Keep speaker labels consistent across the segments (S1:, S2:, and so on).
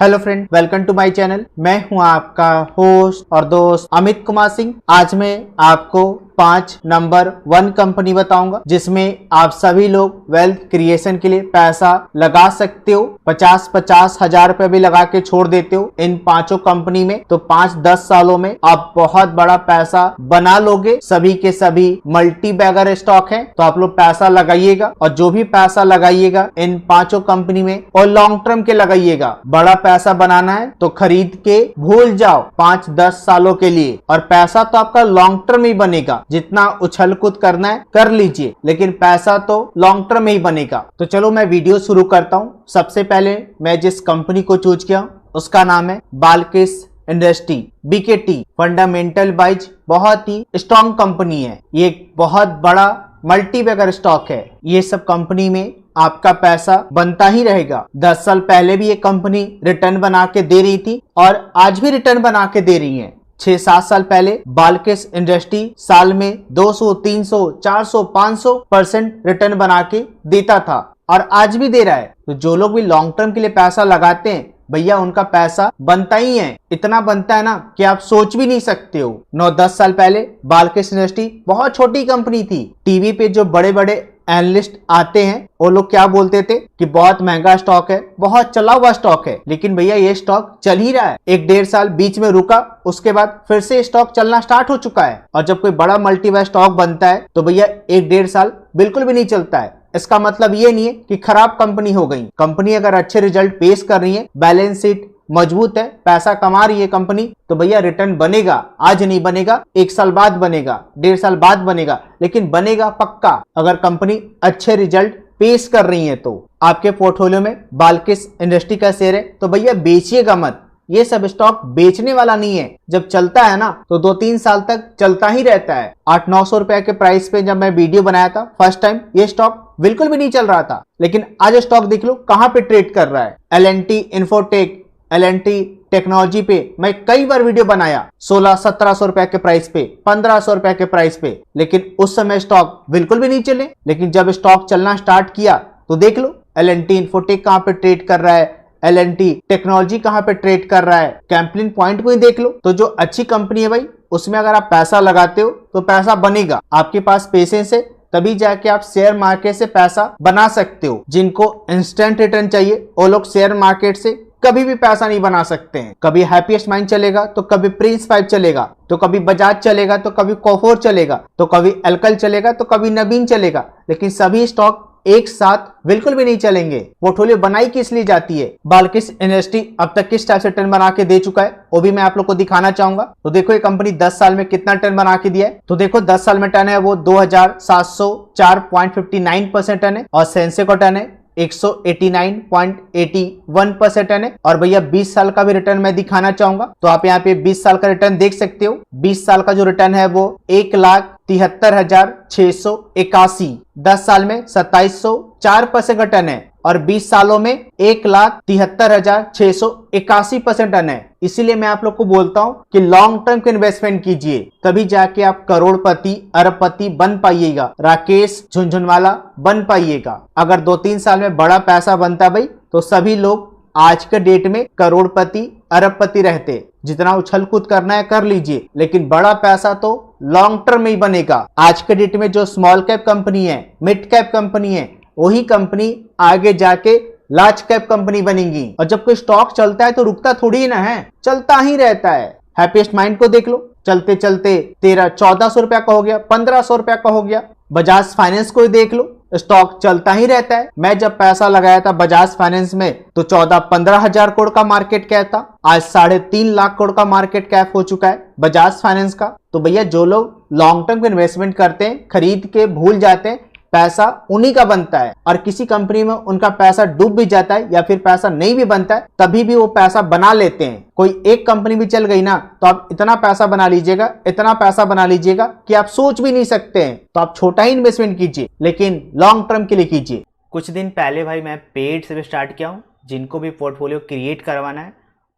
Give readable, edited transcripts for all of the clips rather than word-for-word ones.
S1: Hello friend, welcome to my channel. मैं हूं आपका होस्ट और दोस्त अमित कुमार सिंह। आज मैं आपको 5 नंबर 1 कंपनी बताऊंगा जिसमें आप सभी लोग वेल्थ क्रिएशन के लिए पैसा लगा सकते हो। 50-50 हजार रुपए भी लगा के छोड़ देते हो इन पांचों कंपनी में, तो 5-10 सालों में आप बहुत बड़ा पैसा बना लोगे। सभी के सभी मल्टी बैगर स्टॉक है, तो आप लोग पैसा लगाइएगा और जो भी पैसा लगाइएगा इन पांचों कंपनी में और लॉन्ग टर्म के लगाइएगा। बड़ा पैसा बनाना है तो खरीद के भूल जाओ 5-10 सालों के लिए, और पैसा तो आपका लॉन्ग टर्म ही बनेगा। जितना उछल कूद करना है कर लीजिए, लेकिन पैसा तो लॉन्ग टर्म में ही बनेगा। तो चलो मैं वीडियो शुरू करता हूँ। सबसे पहले मैं जिस कंपनी को चूज किया उसका नाम है बालकिस इंडस्ट्री, BKT। फंडामेंटल वाइज बहुत ही स्ट्रॉन्ग कंपनी है। ये एक बहुत बड़ा मल्टी बैगर स्टॉक है। ये सब कंपनी में आपका पैसा बनता ही रहेगा। 10 साल पहले भी ये कंपनी रिटर्न बना के दे रही थी और आज भी रिटर्न बना के दे रही है। 6-7 साल पहले बालकिस इंडस्ट्री साल में 200, 300, 400, 500% रिटर्न बना के देता था और आज भी दे रहा है। तो जो लोग भी लॉन्ग टर्म के लिए पैसा लगाते हैं भैया, उनका पैसा बनता ही है। इतना बनता है ना कि आप सोच भी नहीं सकते हो। 9-10 साल पहले बालकिस इंडस्ट्री बहुत छोटी कंपनी थी। टीवी पे जो बड़े बड़े एनालिस्ट आते हैं वो लोग क्या बोलते थे कि बहुत महंगा स्टॉक है, बहुत चला हुआ स्टॉक है। लेकिन भैया ये स्टॉक चल ही रहा है। 1-1.5 साल बीच में रुका, उसके बाद फिर से स्टॉक चलना स्टार्ट हो चुका है। और जब कोई बड़ा मल्टीबैग स्टॉक बनता है तो भैया 1-1.5 साल बिल्कुल भी नहीं चलता है। इसका मतलब ये नहीं है कि खराब कंपनी हो गई। कंपनी अगर अच्छे रिजल्ट पेश कर रही है, बैलेंस शीट मजबूत है, पैसा कमा रही है कंपनी, तो भैया रिटर्न बनेगा। आज नहीं बनेगा, 1 साल बाद बनेगा, 1.5 साल बाद बनेगा, लेकिन बनेगा पक्का। अगर कंपनी अच्छे रिजल्ट पेश कर रही है तो आपके पोर्टफोलियो में बालकिस इंडस्ट्री का शेयर है तो भैया बेचिएगा मत। ये सब स्टॉक बेचने वाला नहीं है। जब चलता है ना तो 2-3 साल तक चलता ही रहता है। 800-900 रुपए के प्राइस पे जब मैं वीडियो बनाया था फर्स्ट टाइम, ये स्टॉक बिल्कुल भी नहीं चल रहा था। लेकिन आज स्टॉक देख लो कहां पे ट्रेड कर रहा है। L&T इन्फोटेक, L&T टेक्नोलॉजी पे मैं कई बार वीडियो बनाया, 1600-1700 रुपए के प्राइस पे, 1500 रुपए के प्राइस पे, लेकिन उस समय स्टॉक बिल्कुल भी नहीं चले। लेकिन जब स्टॉक चलना स्टार्ट किया तो देख लो L&T इन्फोटेक कहां पे ट्रेड कर रहा है, L&T टेक्नोलॉजी कहां पे ट्रेड कर रहा है। कैंपलिन पॉइंट को ही देख लो। तो जो अच्छी कंपनी है भाई, उसमें अगर आप पैसा लगाते हो तो पैसा बनेगा। आपके पास पेशेंस है तभी जाके आप शेयर मार्केट से पैसा बना सकते हो। जिनको इंस्टेंट रिटर्न चाहिए वो लोग शेयर मार्केट से कभी भी पैसा नहीं बना सकते हैं। कभी हैप्पीएस्ट माइंड चलेगा तो कभी प्रिंस 5 चलेगा, तो कभी बजाज चलेगा, तो कभी कोफोर चलेगा, तो कभी एल्कल चलेगा, तो कभी नवीन चलेगा, लेकिन सभी स्टॉक एक साथ बिल्कुल भी नहीं चलेंगे। पोर्टफोलियो बनाई किस लिए जाती है। बालकिस इंडस्ट्री अब तक किस टाइप से टर्न बना के दे चुका है वो भी मैं आप लोग को दिखाना चाहूंगा। तो देखो ये कंपनी 10 साल में कितना टर्न बना के दिया है। तो देखो 10 साल में टर्न है वो 2704.59% टर्न है, और सेंसेक्स टर्न है 189.81% टर्न है। और भैया 20 साल का भी रिटर्न मैं दिखाना चाहूंगा। तो आप यहाँ पे 20 साल का रिटर्न देख सकते हो। 20 साल का जो रिटर्न है वो 1,73,681। 10 साल में 2704% का टर्न है, और 20 सालों में 1,73,681% टर्न है। इसीलिए मैं आप लोग को बोलता हूं कि लॉन्ग टर्म के इन्वेस्टमेंट कीजिए, तभी जाके आप करोड़पति अरबपति बन पाइएगा, राकेश झुनझुनवाला बन पाइएगा। अगर 2-3 साल में बड़ा पैसा बनता भाई तो सभी लोग आज के डेट में करोड़पति अरबपति रहते। जितना उछल कूद करना है कर लीजिए, लेकिन बड़ा पैसा तो लॉन्ग टर्म में ही बनेगा। आज के डेट में जो स्मॉल कैप कंपनी है, मिड कैप कंपनी है, वही कंपनी आगे जाके लार्ज कैप कंपनी बनेगी। और जब कोई स्टॉक चलता है तो रुकता थोड़ी ना है, चलता ही रहता है। हैप्पीएस्ट माइंड को देख लो, चलते चलते 1300-1400 रुपया का हो गया, 1500 रुपया का हो गया। बजाज फाइनेंस को ही देख लो, स्टॉक चलता ही रहता है। मैं जब पैसा लगाया था बजाज फाइनेंस में तो 14-15 हजार करोड़ का मार्केट कैप था। आज 3.5 लाख करोड़ का मार्केट कैप हो चुका है बजाज फाइनेंस का। तो भैया जो लोग लॉन्ग टर्म के इन्वेस्टमेंट करते हैं, खरीद के भूल जाते हैं, पैसा उन्हीं का बनता है। और किसी कंपनी में उनका पैसा डूब भी जाता है या फिर पैसा नहीं भी बनता है, तभी भी वो पैसा बना लेते हैं। कोई एक कंपनी भी चल गई ना तो आप इतना पैसा बना लीजिएगा, इतना पैसा बना लीजिएगा कि आप सोच भी नहीं सकते हैं। तो आप छोटा ही इन्वेस्टमेंट कीजिए, लेकिन लॉन्ग टर्म के लिए कीजिए। कुछ दिन पहले भाई मैं पेड से स्टार्ट किया हूँ। जिनको भी पोर्टफोलियो क्रिएट करवाना है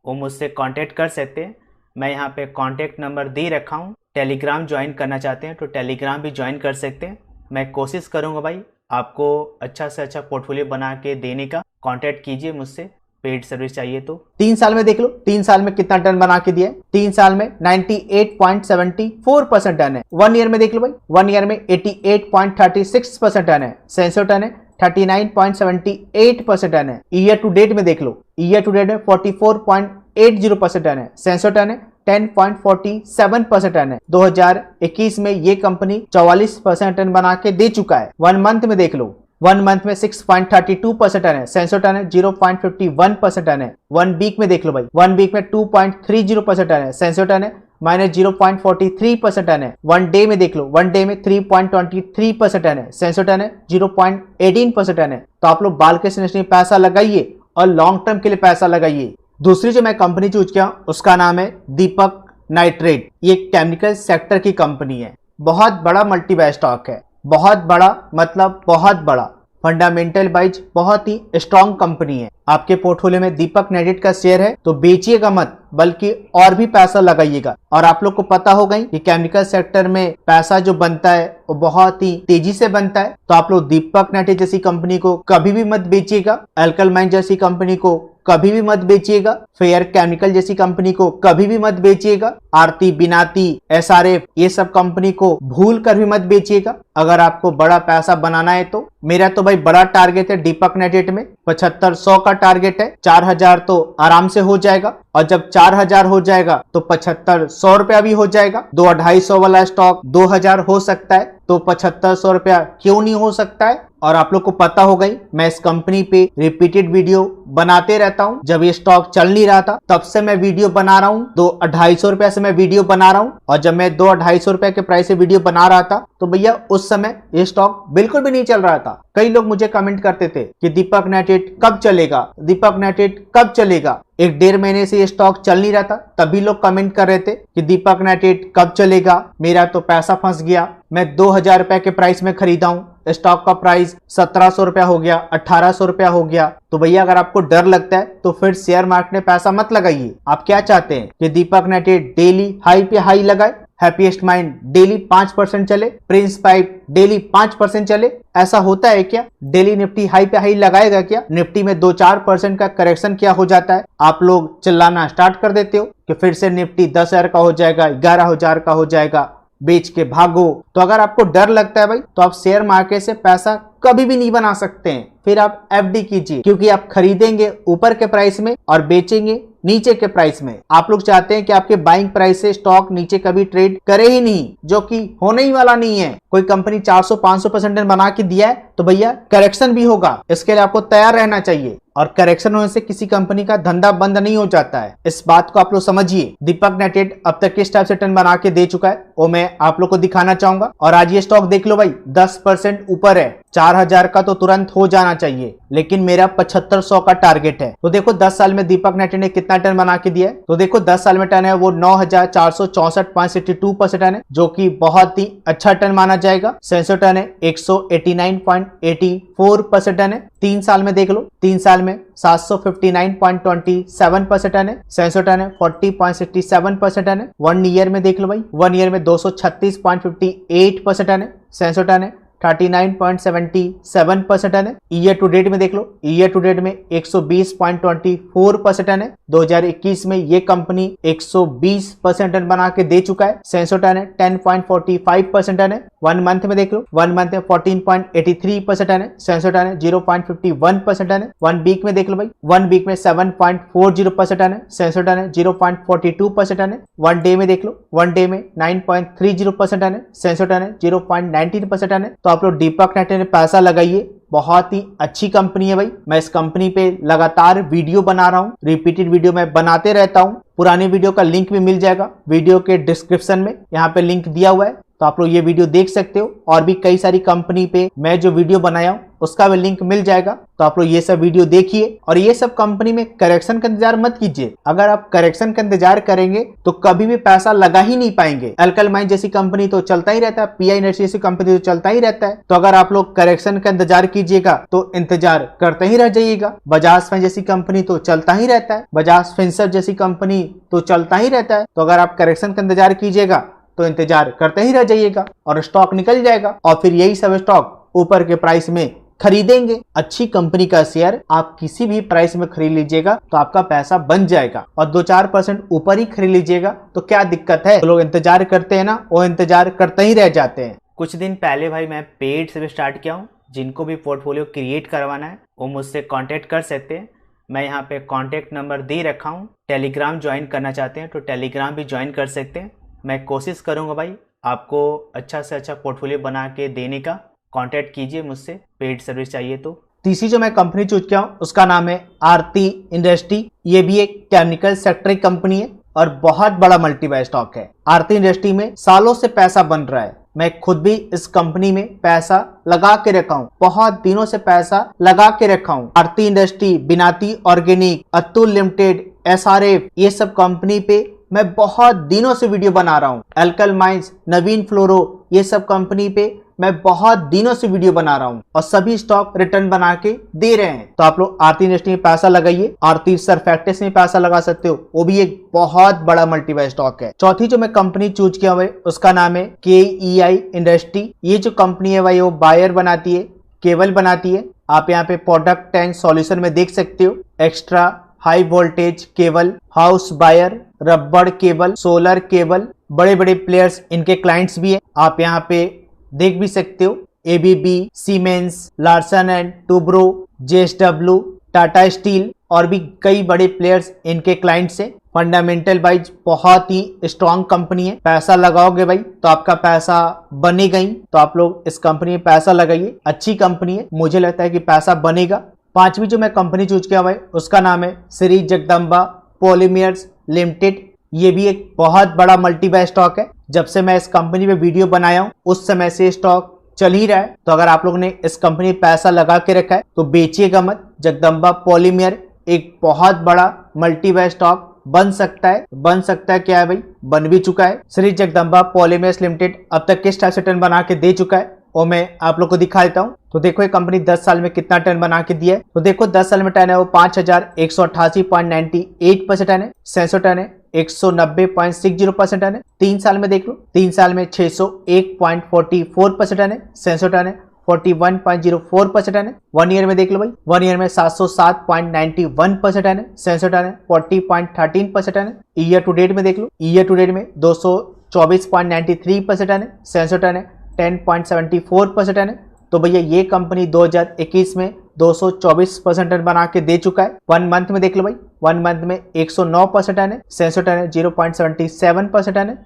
S1: वो मुझसे कॉन्टेक्ट कर सकते हैं। मैं यहाँ पे कॉन्टेक्ट नंबर दे रखा हूँ। टेलीग्राम ज्वाइन करना चाहते हैं तो टेलीग्राम भी ज्वाइन कर सकते हैं। मैं कोशिश करूँगा भाई आपको अच्छा से अच्छा पोर्टफोलियो बना के देने का। कांटेक्ट कीजिए मुझसे। पेड सर्विस चाहिए तो 3 साल में देख लो, 3 साल में कितना टन बना के दिया है। 3 साल में 98.74% टन है। 1 ईयर में देख लो भाई, 1 ईयर में 88.36% टन है। सेंसो टन है 39.78% टन है। ईयर टू डेट में देख लो, ईयर टू डेट में 44.80% टन है। सेंसो टन है 10.47% टन है। 2021 में ये कंपनी 44% टन बना के दे चुका है। 1 मंथ में देख लो, 1 मंथ में 6.32% टन है। सेंसो टन है 0.51% टन है। 1 वीक में देख लो भाई, 1 वीक में 2.30% टन है। सेंसो टन है -0.43% टन है। 1 डे में देख लो, 1 डे में 3.23% टन है। सेंसो टन है 0.18% टन है। तो आप लोग बाल के इंडस्ट्री में पैसा लगाइए और लॉन्ग टर्म के लिए पैसा लगाइए। दूसरी जो मैं कंपनी चूज किया उसका नाम है दीपक नाइट्रेट। ये केमिकल सेक्टर की कंपनी है। बहुत बड़ा मल्टीबैग स्टॉक है, बहुत बड़ा मतलब बहुत बड़ा, फंडामेंटल वाइज बहुत ही स्ट्रॉन्ग कंपनी है। आपके पोर्टफोलियो में दीपक नाइट्रेट का शेयर है तो बेचिएगा मत, बल्कि और भी पैसा लगाइएगा। और आप लोग को पता होगा ही कि केमिकल सेक्टर में पैसा जो बनता है वो बहुत ही तेजी से बनता है। तो आप लोग दीपक नाइट्रेट जैसी कंपनी को कभी भी मत बेचिएगा, अल्कल माइन जैसी कंपनी को कभी भी मत बेचिएगा, फेयर केमिकल जैसी कंपनी को कभी भी मत बेचिएगा, आरती बिनाती एसआरएफ ये सब कंपनी को भूल कर भी मत बेचिएगा। अगर आपको बड़ा पैसा बनाना है तो मेरा तो भाई बड़ा टारगेट है दीपक नाइट्रेट में 7500 का टारगेट है। 4000 तो आराम से हो जाएगा, और जब 4000 हो जाएगा तो 7500 रुपया भी हो जाएगा। 2-250 वाला स्टॉक 2000 हो सकता है, तो 7500 रुपया क्यों नहीं हो सकता है। और आप लोग को पता होगा ही मैं इस कंपनी पे रिपीटेड वीडियो बनाते रहता हूँ। जब ये स्टॉक चल नहीं रहा था तब से मैं वीडियो बना रहा हूँ, 2-250 रुपया से मैं वीडियो बना रहा हूँ। और जब मैं 2-250 रुपया के प्राइस से वीडियो बना रहा था तो भैया उस समय ये स्टॉक बिल्कुल भी नहीं चल रहा था। कई लोग मुझे कमेंट करते थे कि दीपक नाइट्रेट कब चलेगा, दीपक नाइट्रेट कब चलेगा। 1-1.5 महीने से ये स्टॉक चल नहीं रहा था, तभी लोग कमेंट कर रहे थे कि दीपक नाइट्रेट कब चलेगा। मेरा तो पैसा फंस गया। मैं 2000 रुपए के प्राइस में खरीदा हूँ, स्टॉक का प्राइस 1700 रुपया हो गया, 1800 रुपया हो गया। तो भैया अगर आपको डर लगता है तो फिर शेयर मार्केट में पैसा मत लगाइए। आप क्या चाहते हैं कि दीपक नाइट्रेट डेली हाई पे हाई लगाए, हैप्पीएस्ट माइंड डेली 5% चले, प्रिंस पाइप डेली 5% चले? ऐसा होता है क्या? डेली निफ्टी हाई पे हाई लगाएगा क्या? निफ्टी में 2-4% का करेक्शन क्या हो जाता है, आप लोग चिल्लाना स्टार्ट कर देते हो कि फिर से निफ्टी 10,000 का हो जाएगा, 11,000 का हो जाएगा, बेच के भागो। तो अगर आपको डर लगता है भाई तो आप शेयर मार्केट से पैसा कभी भी नहीं बना सकते हैं। फिर आप एफडी कीजिए, क्योंकि आप खरीदेंगे ऊपर के प्राइस में और बेचेंगे नीचे के प्राइस में। आप लोग चाहते हैं कि आपके बाइंग प्राइस से स्टॉक नीचे कभी ट्रेड करे ही नहीं, जो कि होने ही वाला नहीं है। कोई कंपनी 400-500% बना के दिया है तो भैया करेक्शन भी होगा, इसके लिए आपको तैयार रहना चाहिए। और करेक्शन होने से किसी कंपनी का धंधा बंद नहीं हो जाता है, इस बात को आप लोग समझिए। दीपक नाइट्रेट अब तक किस टाइप से टन बना के दे चुका है वो मैं आप लोग को दिखाना चाहूंगा। और आज ये स्टॉक देख लो भाई 10% ऊपर है। 4000 का तो तुरंत हो जाना चाहिए, लेकिन मेरा 7500 का टारगेट है। तो देखो 10 साल में दीपक नाइट्रेट ने कितना टन बना के दिया है। तो देखो 10 साल में टन है वो 9464.62% टन है, जो कि बहुत ही अच्छा टन माना जाएगा। सेंसो टन है 189.84% टन है। 3 साल में देख लो, 3 साल में 759.27% टन है। सेंसो टन है 40.67% टन है। 1 ईयर में देख लो भाई, 1 ईयर में 236.58% टन है। सेंसो टन है 39.77% टन है। ईयर टू डेट में देख लो, ईयर टू डेट में 120.24% टन है। 2021 में ये कंपनी 120% टन बना के दे चुका है। सेंसो टन है 10.45% टन है। 1 मंथ में देख लो, 1 मंथ में 14.83% टन है। सेंसो टन है 0.51% टन है। 1 वीक में देख लो भाई, 1 वीक में 7.40% टन है। सेंसो टन है 0.42% टन है। 1 डे में देख लो, 1 डे में 9.30% टन है। सेंसो टन है 0.19% टन है। तो आप लोग दीपक नाइट्रेट में पैसा लगाइए, बहुत ही अच्छी कंपनी है भाई। मैं इस कंपनी पे लगातार वीडियो बना रहा हूँ, रिपीटेड वीडियो मैं बनाते रहता हूँ। पुराने वीडियो का लिंक भी मिल जाएगा वीडियो के डिस्क्रिप्शन में, यहाँ पे लिंक दिया हुआ है, तो आप लोग ये वीडियो देख सकते हो। और भी कई सारी कंपनी पे मैं जो वीडियो बनाया हूँ उसका भी लिंक मिल जाएगा, तो आप लोग ये सब वीडियो देखिए। और ये सब कंपनी में करेक्शन का इंतजार मत कीजिए। अगर आप करेक्शन का इंतजार करेंगे तो कभी भी पैसा लगा ही नहीं पाएंगे। अल्कल माइन जैसी कंपनी तो चलता ही रहता है, पीआई इंडस्ट्री जैसी कंपनी तो चलता ही रहता है। तो अगर आप लोग करेक्शन का इंतजार कीजिएगा तो इंतजार करते ही रह जाइएगा। बजाज फाइनेंस जैसी कंपनी तो चलता ही रहता है, बजाज फिनसर्व जैसी कंपनी तो चलता ही रहता है। तो अगर आप करेक्शन का इंतजार कीजिएगा तो इंतजार करते ही रह जाइएगा और स्टॉक निकल जाएगा, और फिर यही सब स्टॉक ऊपर के प्राइस में खरीदेंगे। अच्छी कंपनी का शेयर आप किसी भी प्राइस में खरीद लीजिएगा तो आपका पैसा बन जाएगा, और 2-4% ऊपर ही खरीद लीजिएगा तो क्या दिक्कत है। तो लोग इंतजार करते हैं ना, वो इंतजार करते ही रह जाते हैं। कुछ दिन पहले भाई मैं पेड से स्टार्ट किया हूँ। जिनको भी पोर्टफोलियो क्रिएट करवाना है वो मुझसे कांटेक्ट कर सकते हैं। मैं यहाँ पे कांटेक्ट नंबर दे रखा हूँ। टेलीग्राम ज्वाइन करना चाहते हैं तो टेलीग्राम भी ज्वाइन कर सकते हैं। मैं कोशिश करूँगा भाई आपको अच्छा से अच्छा पोर्टफोलियो बना के देने का। कांटेक्ट कीजिए मुझसे, पेड सर्विस चाहिए तो। तीसरी जो मैं कंपनी चूज किया हूँ उसका नाम है आरती इंडस्ट्री। ये भी एक केमिकल सेक्टर की कंपनी है और बहुत बड़ा मल्टीबैग स्टॉक है। आरती इंडस्ट्री में सालों से पैसा बन रहा है। मैं खुद भी इस कंपनी में पैसा लगा के रखा हूँ, बहुत दिनों से पैसा लगा के रखा हूँ। Aarti industry, Vinati organic, Atul limited, SRF, ये सब कंपनी पे मैं बहुत दिनों से वीडियो बना रहा हूँ। एल्कल माइंस, नवीन फ्लोरो, ये सब कंपनी पे मैं बहुत दिनों से वीडियो बना रहा हूँ और सभी स्टॉक रिटर्न बना के दे रहे हैं। तो आप लोग आरती इंडस्ट्री में पैसा लगाइए। आरती सरफैक्टेस में पैसा लगा सकते हो, वो भी एक बहुत बड़ा मल्टीबैग स्टॉक है। चौथी जो मैं कंपनी चूज किया हुआ है उसका नाम है KEI इंडस्ट्री। ये जो कंपनी है भाई वो वायर बनाती है, केबल बनाती है। आप यहाँ पे प्रोडक्ट एंड सॉल्यूशन में देख सकते हो, extra high voltage cable, house wire, रबड़ केबल, सोलर केबल। बड़े बड़े प्लेयर्स इनके क्लाइंट्स भी है, आप यहाँ पे देख भी सकते हो। ABB, siemens, Larsen and Toubro, JSW, Tata steel और भी कई बड़े प्लेयर्स इनके क्लाइंट्स हैं। फंडामेंटल वाइज बहुत ही स्ट्रॉन्ग कंपनी है। पैसा लगाओगे भाई तो आपका पैसा बनेगा ही। तो आप लोग इस कंपनी में पैसा लगाइए, अच्छी कंपनी है, मुझे लगता है कि पैसा बनेगा। पांचवी जो मैं कंपनी चूज किया हुआ है उसका नाम है श्री जगदम्बा पॉलीमर्स लिमिटेड। ये भी एक बहुत बड़ा मल्टीबैग स्टॉक है। जब से मैं इस कंपनी में वीडियो बनाया हूँ उस समय से स्टॉक चल ही रहा है। तो अगर आप लोग ने इस कंपनी में पैसा लगा के रखा है तो बेचिएगा मत। जगदम्बा पॉलीमर एक बहुत बड़ा मल्टीबैग स्टॉक बन सकता है। बन सकता है क्या है भाई, बन भी चुका है। श्री जगदम्बा पॉलीमर्स लिमिटेड अब तक किस टाइप से टर्न बना के दे चुका है वो मैं आप लोग को दिखा देता हूँ। तो देखो ये कंपनी 10 साल में कितना टर्न बना के दिया है। तो देखो 10 साल में टर्न है वो 5188.98% टर्न है। सेंसो टर्न है 190.60% टर्न है। 3 साल में देख लो, 3 साल में 601.44% टर्न है। सेंसो टर्न है 41.04% टर्न है। 1 ईयर में देख लो भाई, 1 ईयर में 707.91% टर्न है। सेंसो टर्न है 40.13% टर्न है। ईयर टू डेट में देख लो, ईयर टू डेट में 224.93% टर्न है। सेंसो टर्न है 10.74% टर्न है। तो भैया ये कंपनी 2021 में 224% टर्न बना के दे चुका है। 1 मंथ में देख लो भाई, 1 मंथ में 109% टर्न है। सेंसो टर्न है 0.77% टर्न है।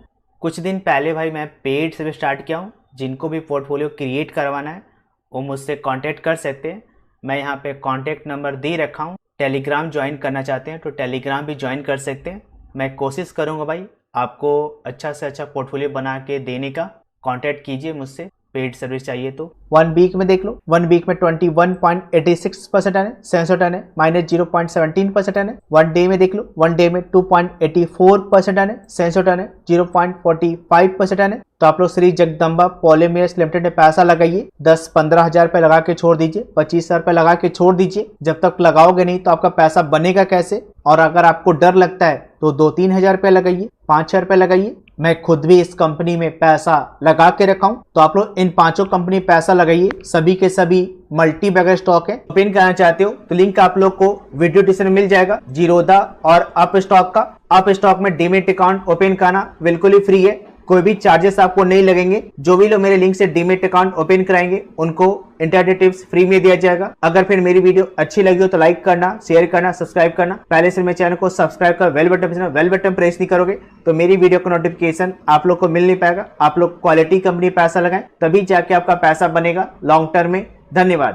S1: कुछ दिन पहले भाई मैं पेड से स्टार्ट किया हूँ। जिनको भी पोर्टफोलियो क्रिएट करवाना है वो मुझसे कांटेक्ट कर सकते हैं। मैं यहाँ पे कांटेक्ट नंबर दे रखा हूँ। टेलीग्राम ज्वाइन करना चाहते हैं तो टेलीग्राम भी ज्वाइन कर सकते हैं। मैं कोशिश करूँगा भाई आपको अच्छा से अच्छा पोर्टफोलियो बना के देने का। कांटेक्ट कीजिए मुझसे, पेड सर्विस चाहिए तो। 1 वीक में देख लो, 1 वीक में 21.86% टर्न है। सेंसो टर्न है -0.17% टर्न है। 1 डे में देख लो, 1 डे में 2.84% टर्न है। सेंसो टर्न है 0.45% टर्न है। तो आप लोग श्री जगदम्बा पॉलीमर्स लिमिटेड में पैसा लगाइए। 10-15 हजार रुपए लगा के छोड़ दीजिए, 25 हजार रुपए लगा के छोड़ दीजिए। जब तक लगाओगे नहीं तो आपका पैसा बनेगा कैसे। और अगर आपको डर लगता है तो 2-3 हजार रुपए लगाइए, 5 हजार रुपए लगाइए। मैं खुद भी इस कंपनी में पैसा लगा के रखा हूं। तो आप लोग इन 5 कंपनी पैसा लगाइए, सभी के सभी मल्टी बैगर स्टॉक है। ओपन करना चाहते हो तो लिंक आप लोग को वीडियो डिस्क्रिप्शन में मिल जाएगा। जीरोधा और अप स्टॉक का। अप स्टॉक में डीमेट अकाउंट ओपन करना बिल्कुल ही फ्री है, कोई भी चार्जेस आपको नहीं लगेंगे। जो भी लोग मेरे लिंक से डीमेट अकाउंट ओपन कराएंगे उनको इंटरडे टिप्स फ्री में दिया जाएगा। अगर फिर मेरी वीडियो अच्छी लगी हो तो लाइक करना, शेयर करना, सब्सक्राइब करना। पहले से मेरे चैनल को सब्सक्राइब कर बेल बटन प्रेस नहीं करोगे तो मेरी वीडियो का नोटिफिकेशन आप लोग को मिल नहीं पाएगा। आप लोग क्वालिटी कंपनी पैसा लगाएं तभी जाके आपका पैसा बनेगा लॉन्ग टर्म में। धन्यवाद।